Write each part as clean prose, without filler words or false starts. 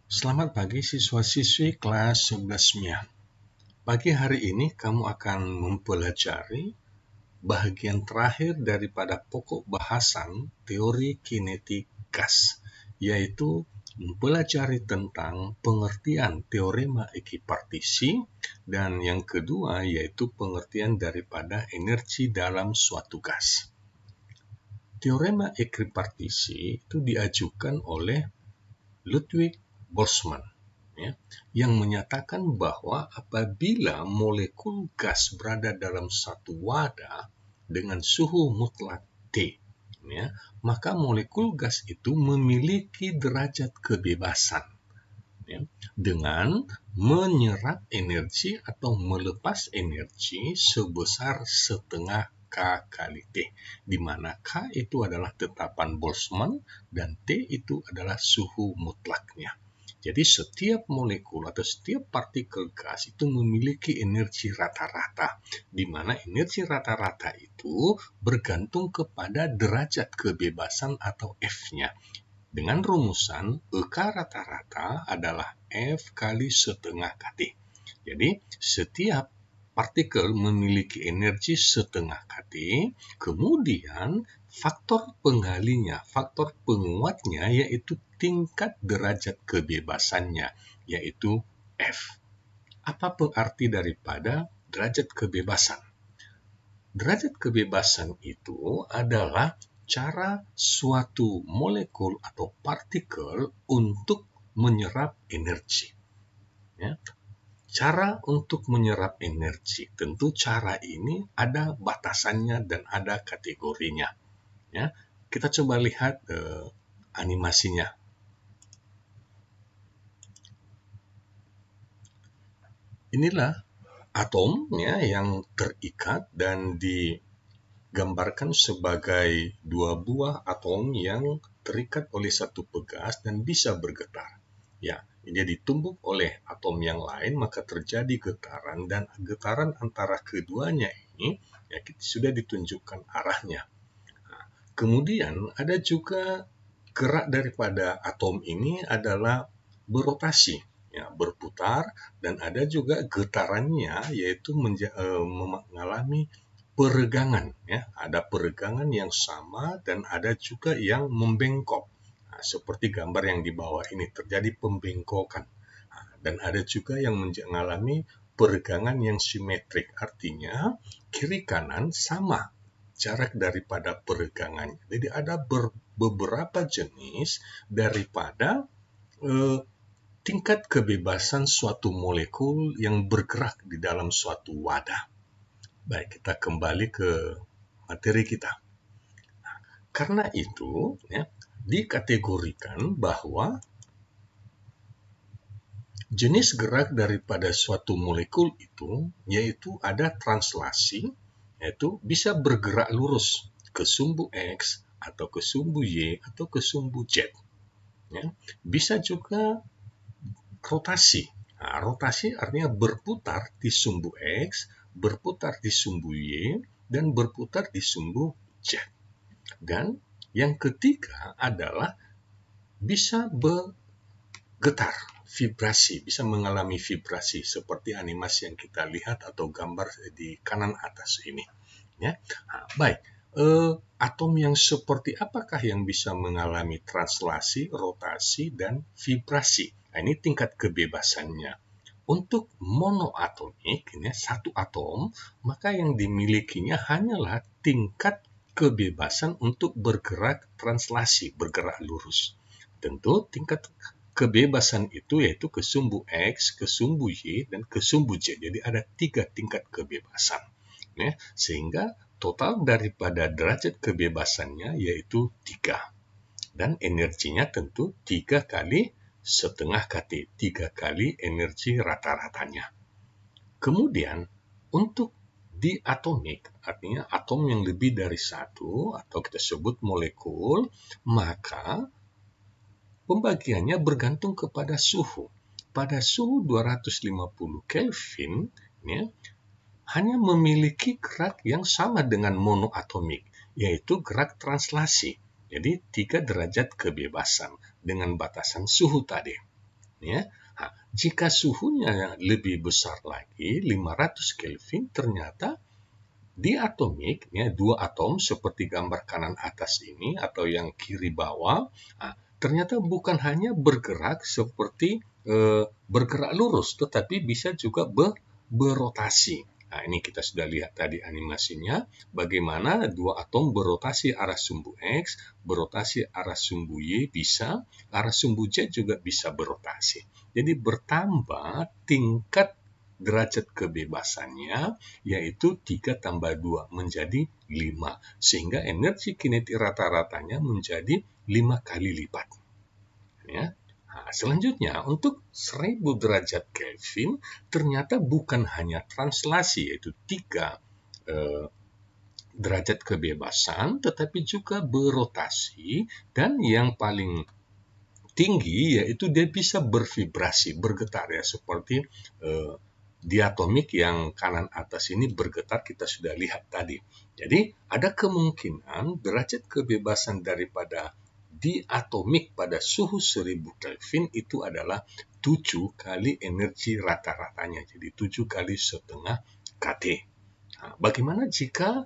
Selamat pagi siswa-siswi kelas 11-nya. Pagi hari ini kamu akan mempelajari bahagian terakhir daripada pokok bahasan teori kinetik gas, yaitu mempelajari tentang pengertian teorema ekipartisi dan yang kedua yaitu pengertian daripada energi dalam suatu gas. Teorema ekipartisi itu diajukan oleh Ludwig Boltzmann, yang menyatakan bahwa apabila molekul gas berada dalam satu wadah dengan suhu mutlak T, maka molekul gas itu memiliki derajat kebebasan dengan menyerap energi atau melepas energi sebesar setengah K kali T, di mana K itu adalah tetapan Boltzmann dan T itu adalah suhu mutlaknya. Jadi setiap molekul atau setiap partikel gas itu memiliki energi rata-rata, di mana energi rata-rata itu bergantung kepada derajat kebebasan atau F-nya. Dengan rumusan EK rata-rata adalah F kali setengah KT. Jadi setiap partikel memiliki energi setengah KT, kemudian faktor penggalinya, faktor penguatnya yaitu tingkat derajat kebebasannya, yaitu F. Apa arti daripada derajat kebebasan? Derajat kebebasan itu adalah cara suatu molekul atau partikel untuk menyerap energi. Cara untuk menyerap energi, tentu cara ini ada batasannya dan ada kategorinya. Kita coba lihat animasinya. Inilah atom yang terikat dan digambarkan sebagai dua buah atom yang terikat oleh satu pegas dan bisa bergetar. Dia ditumbuk oleh atom yang lain, maka terjadi getaran, dan getaran antara keduanya ini sudah ditunjukkan arahnya. Kemudian ada juga gerak daripada atom ini adalah berotasi, berputar, dan ada juga getarannya yaitu mengalami peregangan. Ada peregangan yang sama dan ada juga yang membengkok. Seperti gambar yang di bawah ini terjadi pembengkokan. Dan ada juga yang mengalami peregangan yang simetrik, artinya kiri kanan sama jarak daripada peregangannya. Jadi ada beberapa jenis daripada tingkat kebebasan suatu molekul yang bergerak di dalam suatu wadah. Baik, kita kembali ke materi kita. Karena itu, dikategorikan bahwa jenis gerak daripada suatu molekul itu yaitu ada translasi, yaitu bisa bergerak lurus ke sumbu X atau ke sumbu Y atau ke sumbu Z. Bisa juga rotasi. Rotasi artinya berputar di sumbu X, berputar di sumbu Y, dan berputar di sumbu Z. Dan yang ketiga adalah bisa bergetar, vibrasi, bisa mengalami vibrasi seperti animasi yang kita lihat atau gambar di kanan atas ini. Baik, atom yang seperti apakah yang bisa mengalami translasi, rotasi, dan vibrasi? Ini tingkat kebebasannya. Untuk monoatomik, satu atom, maka yang dimilikinya hanyalah tingkat kebebasan untuk bergerak translasi, bergerak lurus. Tentu tingkat kebebasan itu yaitu ke sumbu X, ke sumbu Y, dan ke sumbu Z. Jadi ada 3 tingkat kebebasan. Sehingga total daripada derajat kebebasannya yaitu 3. Dan energinya tentu 3 kali setengah KT, 3 kali energi rata-ratanya. Kemudian untuk diatomik, artinya atom yang lebih dari satu atau kita sebut molekul, maka pembagiannya bergantung kepada suhu. Pada suhu 250 Kelvin, hanya memiliki gerak yang sama dengan monoatomik, yaitu gerak translasi. Jadi 3 derajat kebebasan dengan batasan suhu tadi. Ya. Nah, jika suhunya lebih besar lagi, 500 Kelvin, ternyata diatomik, ya, dua atom seperti gambar kanan atas ini atau yang kiri bawah, ternyata bukan hanya bergerak seperti bergerak lurus, tetapi bisa juga berotasi. Nah, ini kita sudah lihat tadi animasinya, bagaimana dua atom berotasi arah sumbu X, berotasi arah sumbu Y bisa, arah sumbu Z juga bisa berotasi. Jadi bertambah tingkat derajat kebebasannya, yaitu 3 tambah 2 menjadi 5. Sehingga energi kinetik rata-ratanya menjadi 5 kali lipat. Ya. Nah, selanjutnya, untuk 1000 derajat Kelvin, ternyata bukan hanya translasi, yaitu 3 derajat kebebasan, tetapi juga berotasi, dan yang paling tinggi yaitu dia bisa bervibrasi, bergetar, ya, seperti diatomik yang kanan atas ini bergetar, kita sudah lihat tadi. Jadi ada kemungkinan derajat kebebasan daripada diatomik pada suhu 1000 Kelvin itu adalah 7 kali energi rata-ratanya, jadi 7 kali setengah kT. Nah, bagaimana jika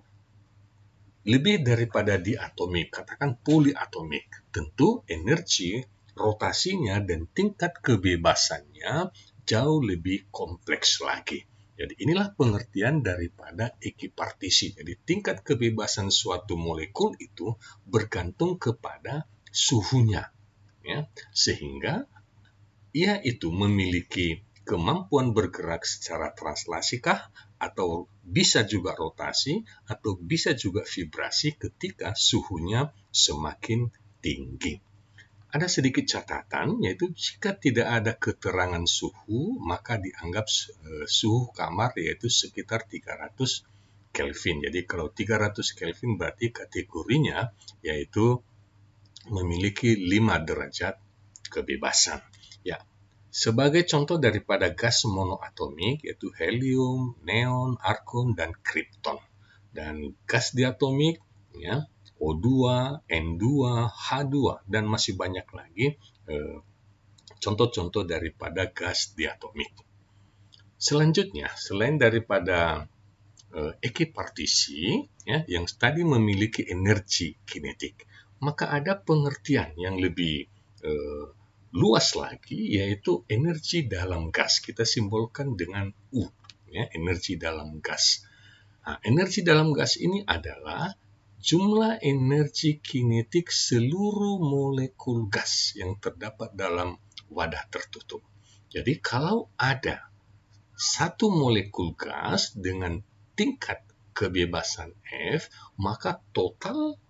lebih daripada diatomik, katakan poliatomik? Tentu energi rotasinya dan tingkat kebebasannya jauh lebih kompleks lagi. Jadi inilah pengertian daripada ekipartisi. Jadi tingkat kebebasan suatu molekul itu bergantung kepada suhunya, ya, sehingga ia itu memiliki kemampuan bergerak secara translasikah, atau bisa juga rotasi, atau bisa juga vibrasi ketika suhunya semakin tinggi. Ada sedikit catatan, yaitu jika tidak ada keterangan suhu, maka dianggap suhu kamar yaitu sekitar 300 Kelvin. Jadi kalau 300 Kelvin berarti kategorinya yaitu memiliki 5 derajat kebebasan. Ya, sebagai contoh daripada gas monoatomik yaitu helium, neon, argon, dan krypton. Dan gas diatomik, ya, O2, N2, H2, dan masih banyak lagi contoh-contoh daripada gas diatomik. Selanjutnya, selain daripada ekipartisi, ya, yang tadi memiliki energi kinetik, maka ada pengertian yang lebih luas lagi, yaitu energi dalam gas. Kita simbolkan dengan U, ya, energi dalam gas. Nah, energi dalam gas ini adalah jumlah energi kinetik seluruh molekul gas yang terdapat dalam wadah tertutup. Jadi kalau ada satu molekul gas dengan tingkat kebebasan F, maka total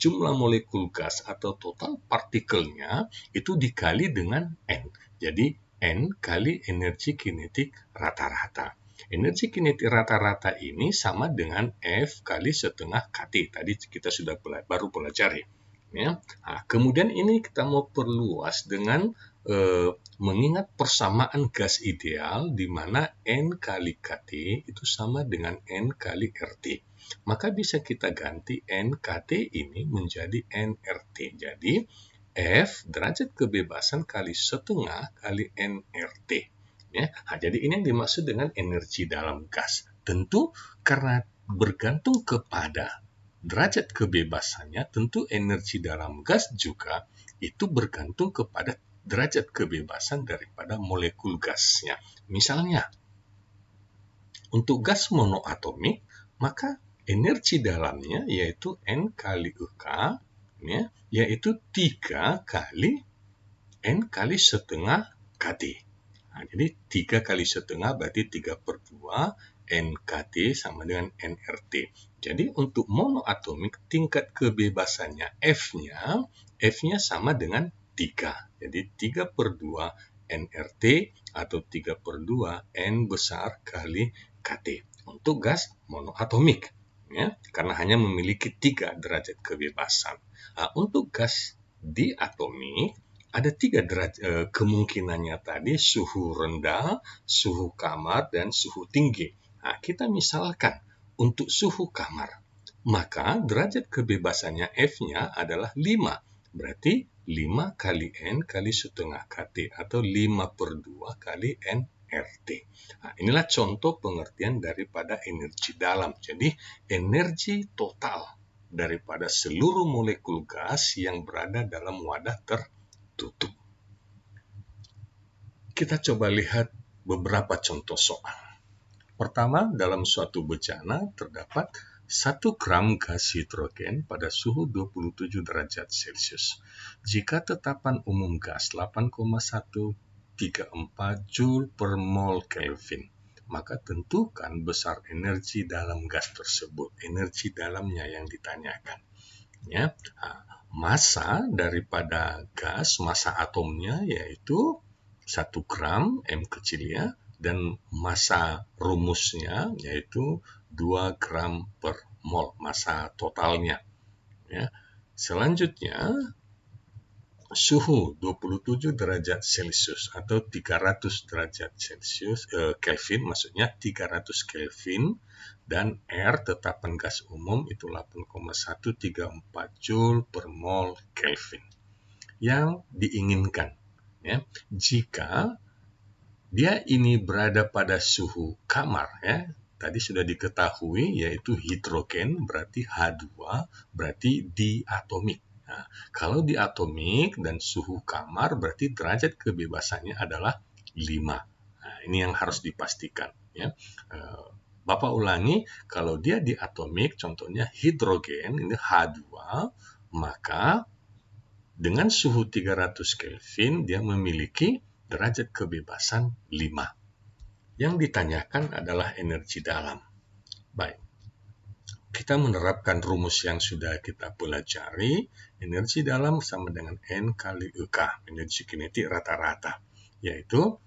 jumlah molekul gas atau total partikelnya itu dikali dengan N. Jadi N kali energi kinetik rata-rata. Energi kinetik rata-rata ini sama dengan F kali setengah kT. Tadi kita sudah baru pelajari. Ya. Nah, kemudian ini kita mau perluas dengan mengingat persamaan gas ideal di mana N kali kT itu sama dengan N kali RT. Maka bisa kita ganti NKT ini menjadi nRT. Jadi F derajat kebebasan kali setengah kali nRT. Ya. Nah, jadi ini yang dimaksud dengan energi dalam gas. Tentu karena bergantung kepada derajat kebebasannya, tentu energi dalam gas juga itu bergantung kepada derajat kebebasan daripada molekul gasnya. Misalnya, untuk gas monoatomik, maka energi dalamnya yaitu N kali EK, ya, yaitu 3 kali N kali setengah KT. Nah, jadi 3 kali setengah berarti 3/2 NKT sama dengan nRT. Jadi untuk monoatomik tingkat kebebasannya F-nya sama dengan 3. Jadi 3/2 nRT atau 3/2 N besar kali KT untuk gas monoatomik, ya, karena hanya memiliki 3 derajat kebebasan. Nah, untuk gas diatomik ada 3 derajat kemungkinannya tadi, suhu rendah, suhu kamar, dan suhu tinggi. Nah, kita misalkan untuk suhu kamar, maka derajat kebebasannya F-nya adalah 5. Berarti 5 kali N kali setengah KT atau 5/2 kali nRT. Nah, inilah contoh pengertian daripada energi dalam. Jadi, energi total daripada seluruh molekul gas yang berada dalam wadah tertutup. Kita coba lihat beberapa contoh soal. Pertama, dalam suatu bejana terdapat 1 gram gas hidrogen pada suhu 27 derajat Celcius. Jika tetapan umum gas 8,134 Joule per mol Kelvin, maka tentukan besar energi dalam gas tersebut. Energi dalamnya yang ditanyakan. Ya, massa daripada gas, massa atomnya yaitu 1 gram M kecil ya, dan massa rumusnya yaitu 2 gram per mol, massa totalnya. Ya. Selanjutnya, suhu 27 derajat Celcius atau 300 derajat Celcius, Kelvin, maksudnya 300 Kelvin, dan R tetapan gas umum itu 8,134 Joule per mol Kelvin. Yang diinginkan, ya, jika dia ini berada pada suhu kamar, ya, tadi sudah diketahui yaitu hidrogen berarti H2 berarti diatomik. Nah, kalau diatomik dan suhu kamar berarti derajat kebebasannya adalah 5. Nah, ini yang harus dipastikan, ya. Bapak ulangi, kalau dia diatomik contohnya hidrogen ini H2, maka dengan suhu 300 Kelvin dia memiliki derajat kebebasan 5. Yang ditanyakan adalah energi dalam. Baik, kita menerapkan rumus yang sudah kita pelajari. Energi dalam sama dengan N kali EK, energi kinetik rata-rata, yaitu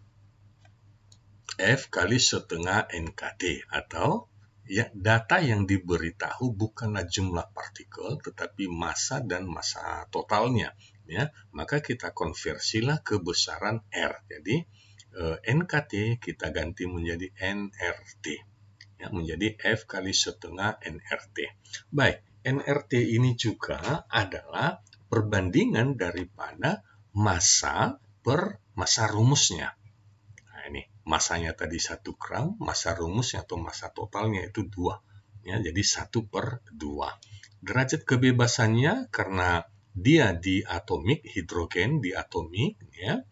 F kali setengah NKT, atau ya, data yang diberitahu bukanlah jumlah partikel, tetapi massa dan massa totalnya. Ya, maka kita konversilah ke besaran R. Jadi, NKT kita ganti menjadi nRT. Ya, menjadi F kali setengah nRT. Baik, nRT ini juga adalah perbandingan daripada massa per massa rumusnya. Nah, ini massanya tadi 1 gram, massa rumusnya atau massa totalnya itu 2. Ya, jadi 1/2. Derajat kebebasannya karena dia diatomik, hidrogen diatomik, ya,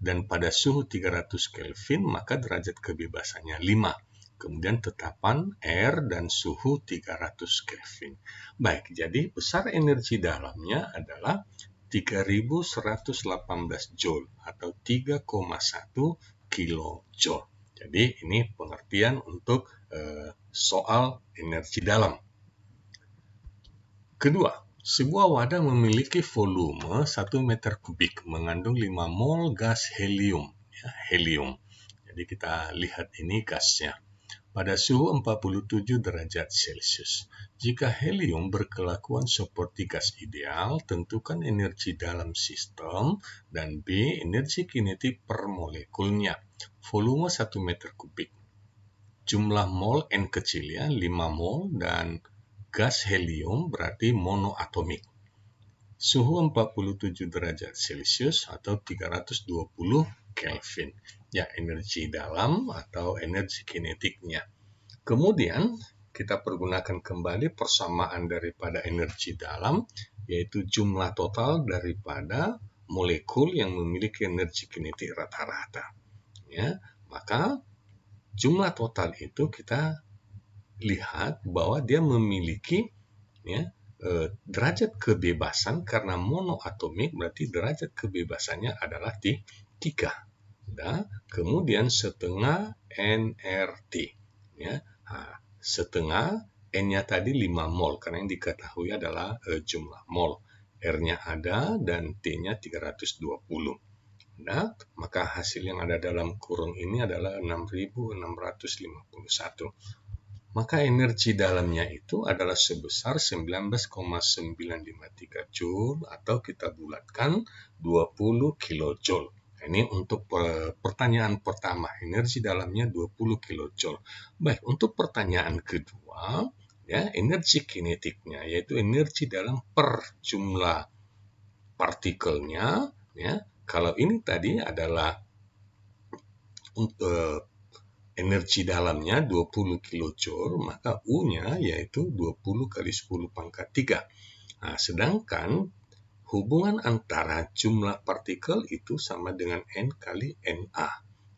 dan pada suhu 300 Kelvin, maka derajat kebebasannya 5. Kemudian tetapan R dan suhu 300 Kelvin. Baik, jadi besar energi dalamnya adalah 3118 Joule atau 3,1 kilojoule. Jadi ini pengertian untuk soal energi dalam. Kedua, sebuah wadah memiliki volume 1 meter kubik mengandung 5 mol gas helium. Ya, helium. Jadi kita lihat ini gasnya. Pada suhu 47 derajat Celcius. Jika helium berkelakuan seperti gas ideal, tentukan energi dalam sistem, dan B, energi kinetik per molekulnya. Volume 1 meter kubik. Jumlah mol N kecil ya, 5 mol, dan gas helium berarti monoatomik. Suhu 47 derajat Celcius atau 320 Kelvin. Ya, energi dalam atau energi kinetiknya. Kemudian kita pergunakan kembali persamaan daripada energi dalam, yaitu jumlah total daripada molekul yang memiliki energi kinetik rata-rata. Ya, maka jumlah total itu kita lihat bahwa dia memiliki, ya, derajat kebebasan karena monoatomik, berarti derajat kebebasannya adalah 3. Nah, kemudian setengah nRT, ya. Setengah N-nya tadi 5 mol karena yang diketahui adalah jumlah mol. R-nya ada dan T-nya 320. Nah, maka hasil yang ada dalam kurung ini adalah 6.651. Maka energi dalamnya itu adalah sebesar 19,953 Joule atau kita bulatkan 20 kilojoule. Ini untuk pertanyaan pertama, energi dalamnya 20 kilojoule. Baik, untuk pertanyaan kedua, ya, energi kinetiknya yaitu energi dalam per jumlah partikelnya, ya. Kalau ini tadi adalah energi dalamnya 20 kilojoule, maka U-nya yaitu 20 kali 10 pangkat 3. Nah, sedangkan hubungan antara jumlah partikel itu sama dengan N kali Na.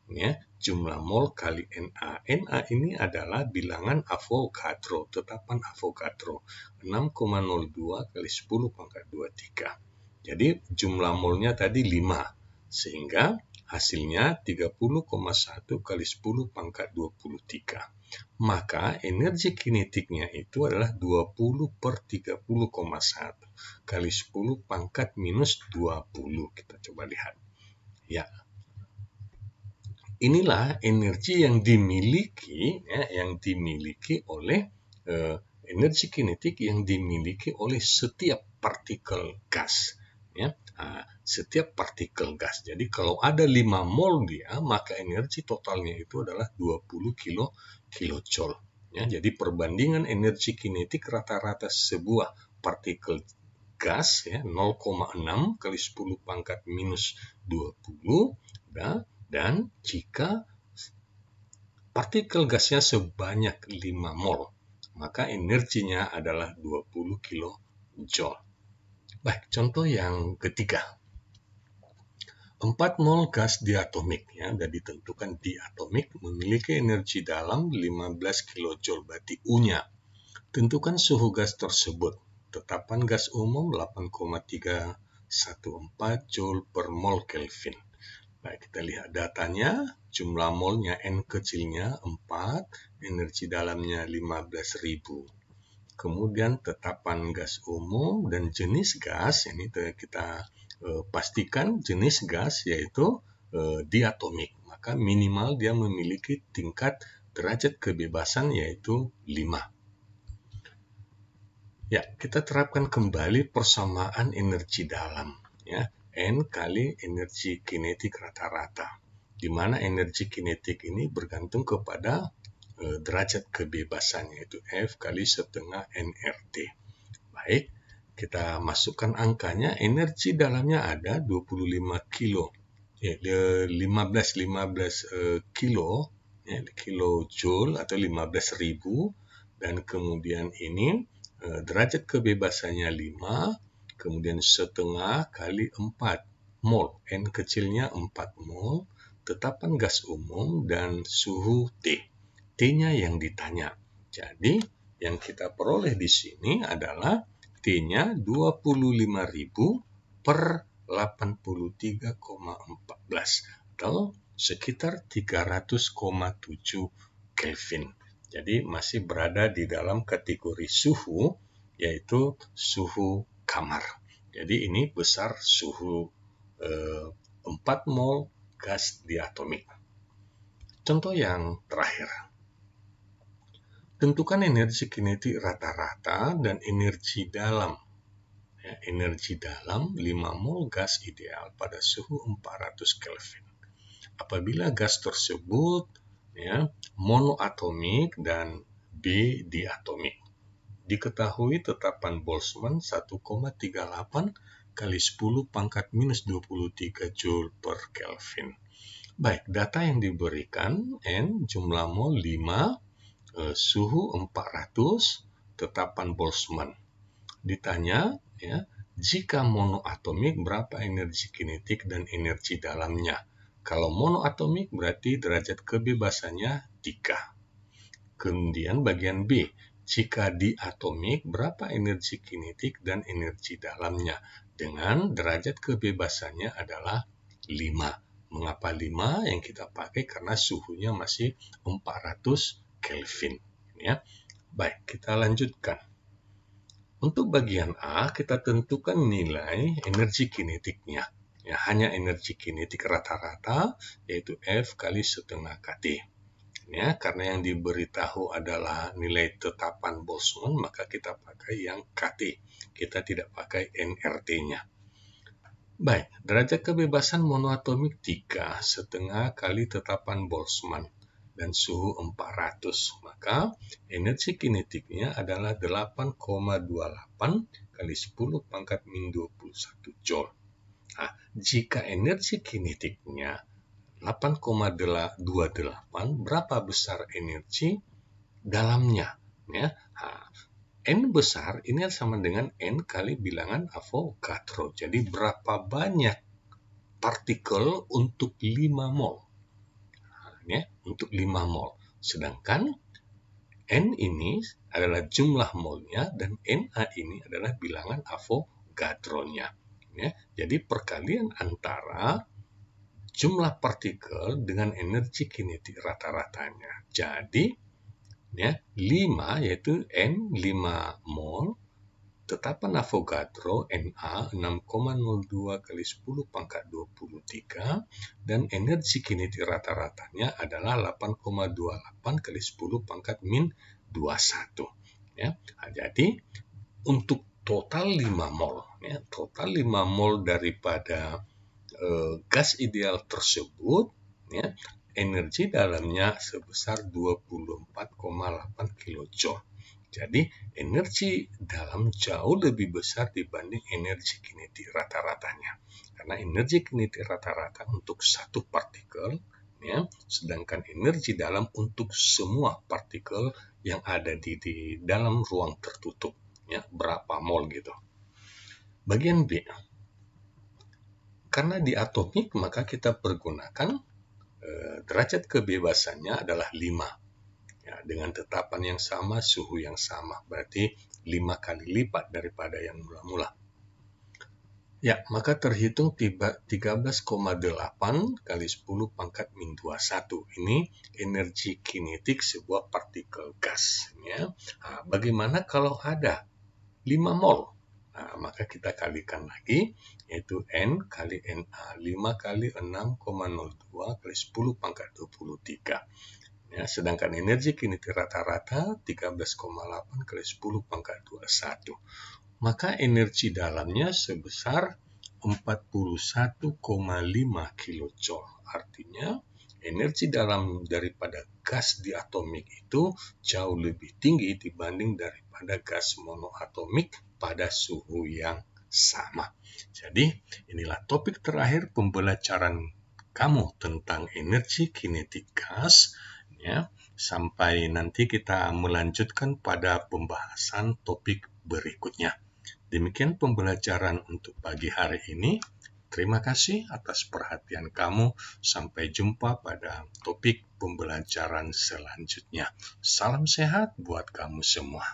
Ya, jumlah mol kali Na. Na ini adalah bilangan Avogadro, tetapan Avogadro. 6,02 kali 10 pangkat 23. Jadi jumlah molnya tadi 5. Sehingga hasilnya 30,1 kali 10 pangkat 23. Maka energi kinetiknya itu adalah 20 per 30,1 kali 10 pangkat minus 20. Kita coba lihat. Ya, inilah energi yang dimiliki, oleh energi kinetik yang dimiliki oleh setiap partikel gas. Ya, setiap partikel gas. Jadi kalau ada 5 mol dia, maka energi totalnya itu adalah 20 kilojoule. Ya, jadi perbandingan energi kinetik rata-rata sebuah partikel gas, ya, 0,6 kali 10 pangkat minus 20, dan jika partikel gasnya sebanyak 5 mol, maka energinya adalah 20 kilojoule. Baik, contoh yang ketiga. 4 mol gas diatomik, ya, sudah ditentukan diatomik, memiliki energi dalam 15 kilojoule, berarti U-nya. Tentukan suhu gas tersebut. Tetapan gas umum 8,314 joule per mol Kelvin. Baik, kita lihat datanya. Jumlah molnya N kecilnya 4, energi dalamnya 15.000. Kemudian tetapan gas umum dan jenis gas, ini kita pastikan jenis gas yaitu diatomik. Maka minimal dia memiliki tingkat derajat kebebasan yaitu 5. Ya, kita terapkan kembali persamaan energi dalam, ya. N kali energi kinetik rata-rata, di mana energi kinetik ini bergantung kepada derajat kebebasan, yaitu F kali setengah nRT. Baik, kita masukkan angkanya. Energi dalamnya ada 25 kilo, 15 kilo, ya, kilojoule atau 15.000, dan kemudian ini derajat kebebasannya 5, kemudian setengah kali 4 mol, N kecilnya 4 mol, tetapan gas umum, dan suhu T. T-nya yang ditanya. Jadi, yang kita peroleh di sini adalah T-nya 25.000 per 83,14 atau sekitar 300,7 Kelvin. Jadi masih berada di dalam kategori suhu, yaitu suhu kamar. Jadi ini besar suhu 4 mol gas diatomik. Contoh yang terakhir. Tentukan energi kinetik rata-rata dan energi dalam. Ya, energi dalam 5 mol gas ideal pada suhu 400 Kelvin. Apabila gas tersebut, ya, monoatomik dan B diatomik. Diketahui tetapan Boltzmann 1,38 kali 10 pangkat minus 23 Joule per Kelvin. Baik, data yang diberikan, N jumlah mol 5, suhu 400, tetapan Boltzmann. Ditanya, ya, jika monoatomik berapa energi kinetik dan energi dalamnya? Kalau monoatomik berarti derajat kebebasannya 3. Kemudian bagian B, jika diatomik berapa energi kinetik dan energi dalamnya? Dengan derajat kebebasannya adalah 5. Mengapa 5? Yang kita pakai karena suhunya masih 400 Kelvin. Ya. Baik, kita lanjutkan. Untuk bagian A, kita tentukan nilai energi kinetiknya. Ya, hanya energi kinetik rata-rata, yaitu F kali setengah KT. Ya, karena yang diberitahu adalah nilai tetapan Boltzmann, maka kita pakai yang KT. Kita tidak pakai nRT-nya. Baik, derajat kebebasan monoatomik 3, setengah kali tetapan Boltzmann, dan suhu 400. Maka energi kinetiknya adalah 8,28 kali 10 pangkat min 21 Joule. Nah, jika energi kinetiknya 8,28, berapa besar energi dalamnya? Ya, nah, N besar ini sama dengan N kali bilangan Avogadro. Jadi berapa banyak partikel untuk 5 mol? Ya, untuk 5 mol. Sedangkan N ini adalah jumlah molnya dan Na ini adalah bilangan Avogadro-nya. Ya, jadi perkalian antara jumlah partikel dengan energi kinetik rata-ratanya. Jadi, ya, 5 yaitu N 5 mol, tetapan Avogadro Na 6,02 kali 10 pangkat 23 dan energi kinetik rata-ratanya adalah 8,28 kali 10 pangkat min 21. Ya. Nah, jadi untuk total 5 mol, ya, total 5 mol daripada gas ideal tersebut, ya, energi dalamnya sebesar 24,8 kilojoule. Jadi energi dalam jauh lebih besar dibanding energi kinetik rata-ratanya. Karena energi kinetik rata-rata untuk satu partikel, ya, sedangkan energi dalam untuk semua partikel yang ada di dalam ruang tertutup, ya, berapa mol gitu. Bagian B. Karena di atomik maka kita pergunakan derajat kebebasannya adalah 5. Ya, dengan tetapan yang sama, suhu yang sama. Berarti 5 kali lipat daripada yang mula-mula. Ya, maka terhitung 13,8 kali 10 pangkat min 21. Ini energi kinetik sebuah partikel gas. Ya. Nah, bagaimana kalau ada 5 mol? Nah, maka kita kalikan lagi, yaitu N kali Na. 5 kali 6,02 kali 10 pangkat 23. Ya, sedangkan energi kinetik rata-rata 13,8 kali 10 pangkat 21. Maka energi dalamnya sebesar 41,5 kilojoule. Artinya energi dalam daripada gas diatomik itu jauh lebih tinggi dibanding daripada gas monoatomik pada suhu yang sama. Jadi inilah topik terakhir pembelajaran kamu tentang energi kinetik gas. Ya, sampai nanti kita melanjutkan pada pembahasan topik berikutnya. Demikian pembelajaran untuk pagi hari ini. Terima kasih atas perhatian kamu. Sampai jumpa pada topik pembelajaran selanjutnya. Salam sehat buat kamu semua.